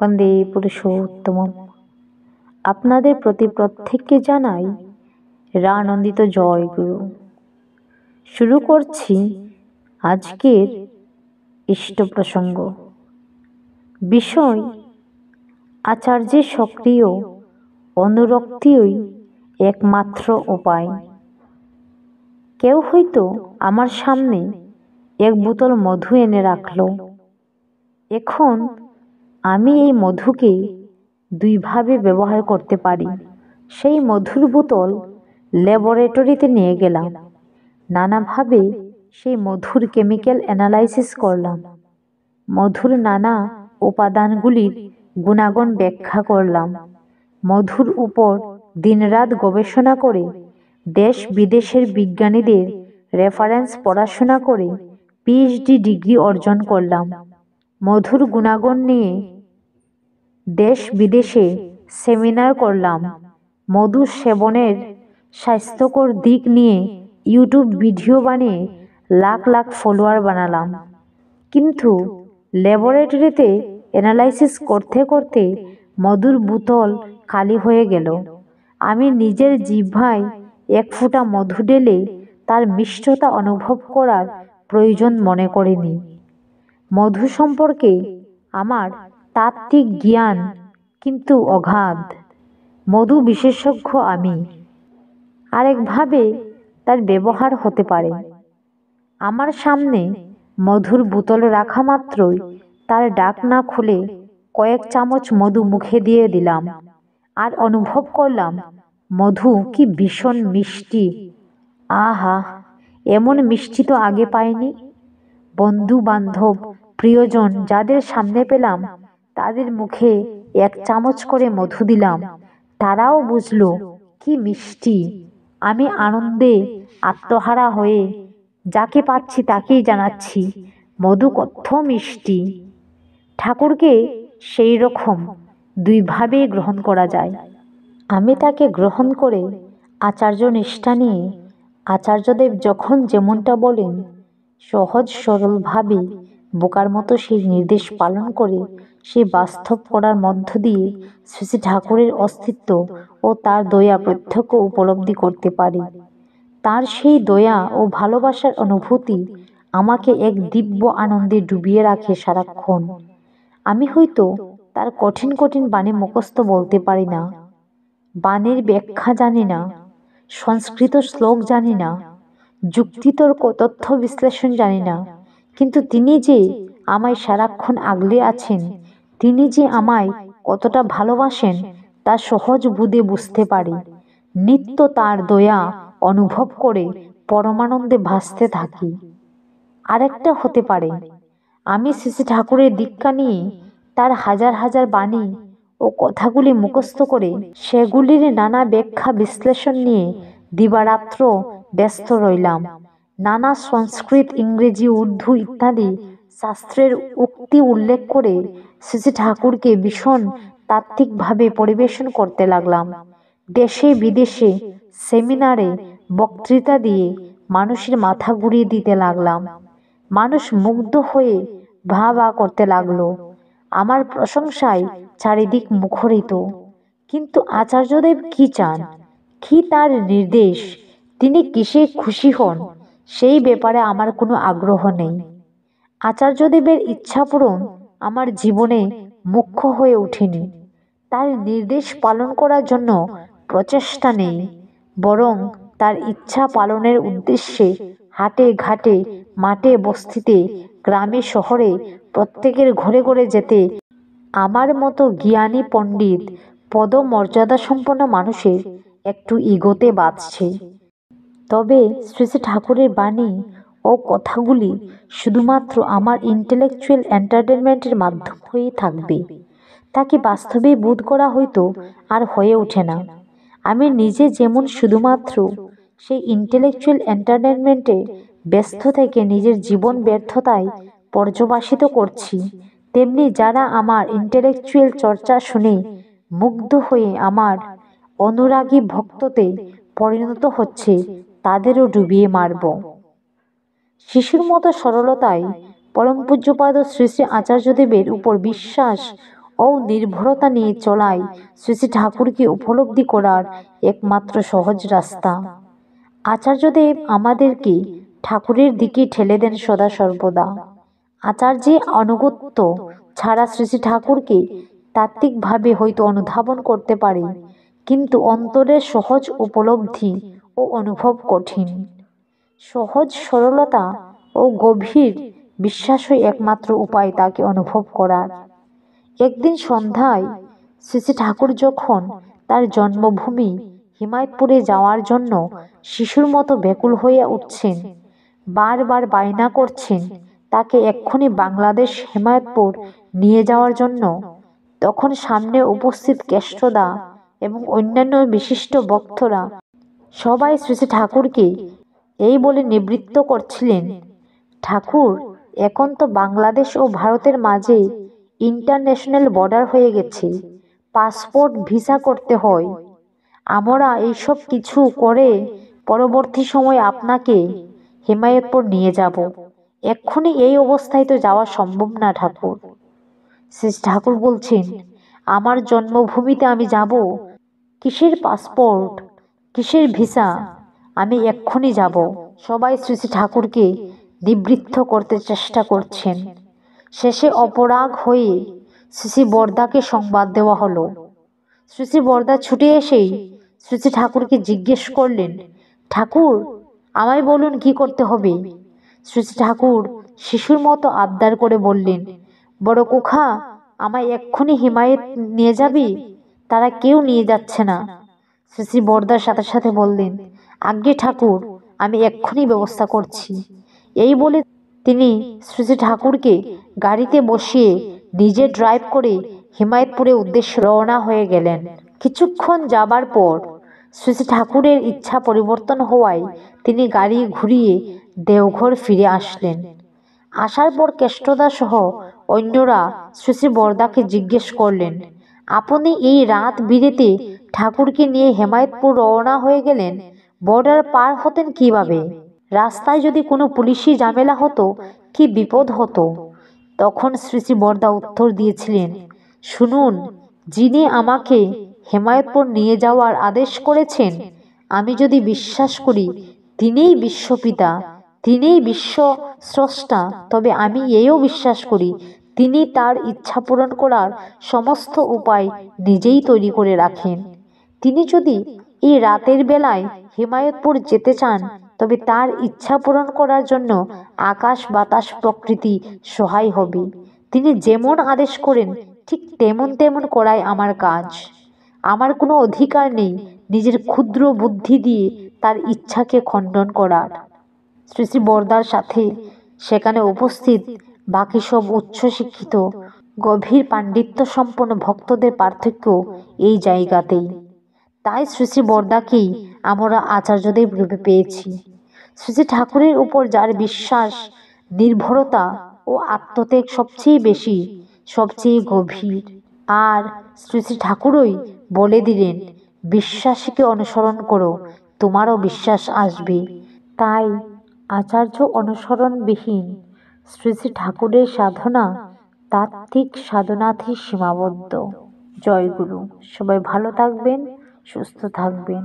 বন্দে পুরুষোত্তমম। আপনাদের প্রতি প্রত্যেককে জানাই রানন্দিত জয় গুরু। শুরু করছি আজকের ইষ্ট প্রসঙ্গ। বিষয় আচার্যের সক্রিয় অনুরক্তিই একমাত্র উপায়। কেউ হয়তো আমার সামনে এক বোতল মধু এনে রাখলো। এখন আমি এই মধুকে দুইভাবে ব্যবহার করতে পারি। সেই মধুর বোতল ল্যাবরেটরিতে নিয়ে গেলাম, নানাভাবে সেই মধুর কেমিক্যাল অ্যানালাইসিস করলাম, মধুর নানা উপাদানগুলির গুণাগুণ ব্যাখ্যা করলাম, মধুর উপর দিনরাত গবেষণা করে দেশ বিদেশের বিজ্ঞানীদের রেফারেন্স পড়াশোনা করে পিএইচডি ডিগ্রি অর্জন করলাম। মধুর গুণাগুণ নিয়ে দেশ বিদেশে সেমিনার করলাম। মধু সেবনের স্বাস্থ্যকর দিক নিয়ে ইউটিউব ভিডিও বানিয়ে লাখ লাখ ফলোয়ার বানালাম। কিন্তু ল্যাবরেটরিতে অ্যানালাইসিস করতে করতে মধুর বোতল খালি হয়ে গেল। আমি নিজের জিহ্বায় এক ফোঁটা মধু ঢেলে তার মিষ্টতা অনুভব করার প্রয়োজন মনে করিনি। মধু সম্পর্কে আমার তাত্ত্বিক জ্ঞান কিন্তু অগাধ। মধু বিশেষজ্ঞ আমি। আরেকভাবে তার ব্যবহার হতে পারে। আমার সামনে মধুর বোতল রাখা মাত্রই তার ঢাকনা খুলে কয়েক চামচ মধু মুখে দিয়ে দিলাম আর অনুভব করলাম মধু কি ভীষণ মিষ্টি। আহা, এমন মিষ্টি তো আগে পাইনি। বন্ধু বান্ধব প্রিয়জন যাদের সামনে পেলাম তাদের মুখে এক চামচ করে মধু দিলাম। তারাও বুঝলো কি মিষ্টি। আমি আনন্দে আত্মহারা হয়ে যাকে পাচ্ছি তাকেই জানাচ্ছি মধু কত মিষ্টি। ঠাকুরকে সেই রকম দুইভাবেই গ্রহণ করা যায়। আমি তাকে গ্রহণ করে আচার্য নিষ্ঠা নিয়ে আচার্যদেব যখন যেমনটা বলেন সহজ সরলভাবে বোকার মতো সেই নির্দেশ পালন করে সেই বাস্তব করার মধ্য দিয়ে শ্রী শ্রী ঠাকুরের অস্তিত্ব ও তার দয়া প্রত্যক্ষ উপলব্ধি করতে পারি। তার সেই দয়া ও ভালোবাসার অনুভূতি আমাকে এক দিব্য আনন্দে ডুবিয়ে রাখে সারাক্ষণ। আমি হয়তো তার কঠিন কঠিন বাণী মুখস্থ বলতে পারি না, বাণীর ব্যাখ্যা জানি না, সংস্কৃত শ্লোক জানি না, যুক্তিতর্ক তথ্য বিশ্লেষণ জানি না, কিন্তু তিনি যে আমায় সারাক্ষণ আগলে আছেন, তিনি যে আমায় কতটা ভালোবাসেন তা সহজ বুঝে বুঝতে পারি। নিত্য তার দয়া অনুভব করে পরমানন্দে ভাসতে থাকি। আরেকটা হতে পারে আমি শ্রী শ্রী ঠাকুরের দীক্ষা নিয়ে তার হাজার হাজার বাণী ও কথাগুলি মুখস্থ করে সেগুলির নানা ব্যাখ্যা বিশ্লেষণ নিয়ে দিবারাত্র ব্যস্ত রইলাম। নানা সংস্কৃত, ইংরেজি, উর্দু ইত্যাদি শাস্ত্রের উক্তি উল্লেখ করে শ্রী শ্রী ঠাকুরকে ভীষণ তাত্ত্বিকভাবে পরিবেশন করতে লাগলাম। দেশে বিদেশে সেমিনারে বক্তৃতা দিয়ে মানুষের মাথা ঘুরিয়ে দিতে লাগলাম। মানুষ মুগ্ধ হয়ে ভা ভা করতে লাগলো। আমার প্রশংসায় চারিদিক মুখরিত। কিন্তু আচার্যদেব কি চান, কি তার নির্দেশ, তিনি কিসে খুশি হন, সেই ব্যাপারে আমার কোনো আগ্রহ নেই। আচার্যদেবের ইচ্ছা পূরণ আমার জীবনে মুখ্য হয়ে ওঠেনি। তার নির্দেশ পালন করার জন্য প্রচেষ্টা নেই, বরং তার ইচ্ছা পালনের উদ্দেশ্যে হাটে ঘাটে মাঠে বস্তিতে গ্রামে শহরে প্রত্যেকের ঘরে ঘরে যেতে আমার মতো জ্ঞানী পণ্ডিত পদমর্যাদা সম্পন্ন মানুষের একটু ইগোতে বাঁধছে। তবে শ্রী শ্রী ঠাকুরের বাণী ও কথাগুলি শুধুমাত্র আমার ইন্টেলেকচুয়াল এন্টারটেনমেন্টের মাধ্যম হয়েই থাকবে। তাকে বাস্তবে বোধ করা হয়তো আর হয়ে ওঠে না। আমি নিজে যেমন শুধুমাত্র সেই ইন্টেলেকচুয়াল এন্টারটেনমেন্টে ব্যস্ত থেকে নিজের জীবন ব্যর্থতায় পর্যবসিত করছি, তেমনি যারা আমার ইন্টেলেকচুয়াল চর্চা শুনে মুগ্ধ হয়ে আমার অনুরাগী ভক্ততে পরিণত হচ্ছে তাদেরও ডুবিয়ে মারব। শিশুর মতো সরলতায় পরম পূজ্যপাদ শ্রী শ্রী আচার্যদেবের উপর বিশ্বাস ও নির্ভরতা নিয়ে চলাই শ্রী শ্রী ঠাকুরকে উপলব্ধি করার একমাত্র সহজ রাস্তা। আচার্যদেব আমাদেরকে ঠাকুরের দিকে ঠেলে দেন সদা সর্বদা। আচার্যের আনুগত্য ছাড়া শ্রী শ্রী ঠাকুরকে তাত্ত্বিকভাবে হয়তো অনুধাবন করতে পারে, কিন্তু অন্তরের সহজ উপলব্ধি ও অনুভব কঠিন। সহজ সরলতা ও গভীর বিশ্বাসই একমাত্র উপায় তাকে অনুভব করার। একদিন সন্ধ্যায় শ্রী শ্রী ঠাকুর যখন তার জন্মভূমি হিমায়তপুরে যাওয়ার জন্য শিশুর মতো ব্যাকুল হয়ে উঠছেন, বারবার বায়না করছেন তাকে এক্ষুনি বাংলাদেশ হিমায়তপুর নিয়ে যাওয়ার জন্য, তখন সামনে উপস্থিত কেষ্টদা এবং অন্যান্য বিশিষ্ট ভক্তরা সবাই শ্রী শ্রী ঠাকুরকে এই বলে নিবৃত্ত করছিলেন, ঠাকুর, এখন তো বাংলাদেশ ও ভারতের মাঝে ইন্টারন্যাশনাল বর্ডার হয়ে গেছে, পাসপোর্ট ভিসা করতে হয়। আমরা এইসব কিছু করে পরবর্তী সময়ে আপনাকে হিমায়তপুর নিয়ে যাব। এক্ষুনি এই অবস্থায় তো যাওয়া সম্ভব না ঠাকুর। শ্রী ঠাকুর বলছেন, আমার জন্মভূমিতে আমি যাব? কিসের পাসপোর্ট, কিসের ভিসা? আমি এক্ষুনি যাব। সবাই শ্রী শ্রী ঠাকুরকে নিবৃত্ত করতে চেষ্টা করছেন। শেষে অপরাগ হয়ে শ্রী শ্রী বরদাকে সংবাদ দেওয়া হলো। শ্রী শ্রী বরদা ছুটে এসেই শ্রী শ্রী ঠাকুরকে জিজ্ঞেস করলেন, ঠাকুর, আমায় বলুন কি করতে হবে? শ্রী শ্রী ঠাকুর শিশুর মতো আবদার করে বললেন, বড় কুখা, আমায় এক্ষুনি হিমায়ত নিয়ে যাবি? তারা কেউ নিয়ে যাচ্ছে না। শ্রী শ্রী বরদার সাথে সাথে বললেন, আজ্ঞে ঠাকুর, আমি এক্ষুনি ব্যবস্থা করছি। এই বলে তিনি শ্রী শ্রী ঠাকুরকে গাড়িতে বসিয়ে নিজে ড্রাইভ করে হিমায়তপুরের উদ্দেশ্যে রওনা হয়ে গেলেন। কিছুক্ষণ যাবার পর শ্রী শ্রী ঠাকুরের ইচ্ছা পরিবর্তন হওয়ায় তিনি গাড়ি ঘুরিয়ে দেওঘর ফিরে আসলেন। আসার পর কেষ্টদা সহ অন্যরা শ্রী শ্রী বরদাকে জিজ্ঞেস করলেন, আপনি এই রাত বিরেতে ঠাকুরকে নিয়ে হিমায়তপুর রওনা হয়ে গেলেন, বর্ডার পার হতেন কিভাবে? রাস্তায় যদি কোনো পুলিশি ঝামেলা হতো, কি বিপদ হতো? তখন শ্রী শ্রী বরদা উত্তর দিয়েছিলেন, শুনুন, যিনি আমাকে হিমায়তপুর নিয়ে যাওয়ার আদেশ করেছেন, আমি যদি বিশ্বাস করি তিনিই বিশ্বপিতা, তিনিই বিশ্ব স্রষ্টা, তবে আমি এও বিশ্বাস করি তিনি তার ইচ্ছা পূরণ করার সমস্ত উপায় নিজেই তৈরি করে রাখেন। তিনি যদি এই রাতের বেলায় হিমায়তপুর যেতে চান, তবে তার ইচ্ছা পূরণ করার জন্য আকাশ বাতাস প্রকৃতি সহায় হবে। তিনি যেমন আদেশ করেন ঠিক তেমন তেমন করাই আমার কাজ। আমার কোনো অধিকার নেই নিজের ক্ষুদ্র বুদ্ধি দিয়ে তার ইচ্ছাকে খণ্ডন করার। শ্রী শ্রী বরদার সাথে সেখানে উপস্থিত বাকি সব উচ্চশিক্ষিত গভীর পাণ্ডিত্য সম্পন্ন ভক্তদের পার্থক্য এই জায়গাতেই। তাই শ্রী শ্রী বরদাকেই আমরা আচার্যদেব রূপে পেয়েছি। শ্রী শ্রী ঠাকুরের উপর যার বিশ্বাস, নির্ভরতা ও আত্মত্যাগ সবচেয়ে বেশি, সবচেয়ে গভীর, আর শ্রী শ্রী ঠাকুরই বলে দিলেন, বিশ্বাসীকে অনুসরণ করো, তোমারও বিশ্বাস আসবে। তাই আচার্য অনুসরণবিহীন শ্রী শ্রী ঠাকুরের সাধনা তাত্ত্বিক সাধনাতেই সীমাবদ্ধ। জয় গুরু। সবাই ভালো থাকবেন, সুস্থ থাকবেন।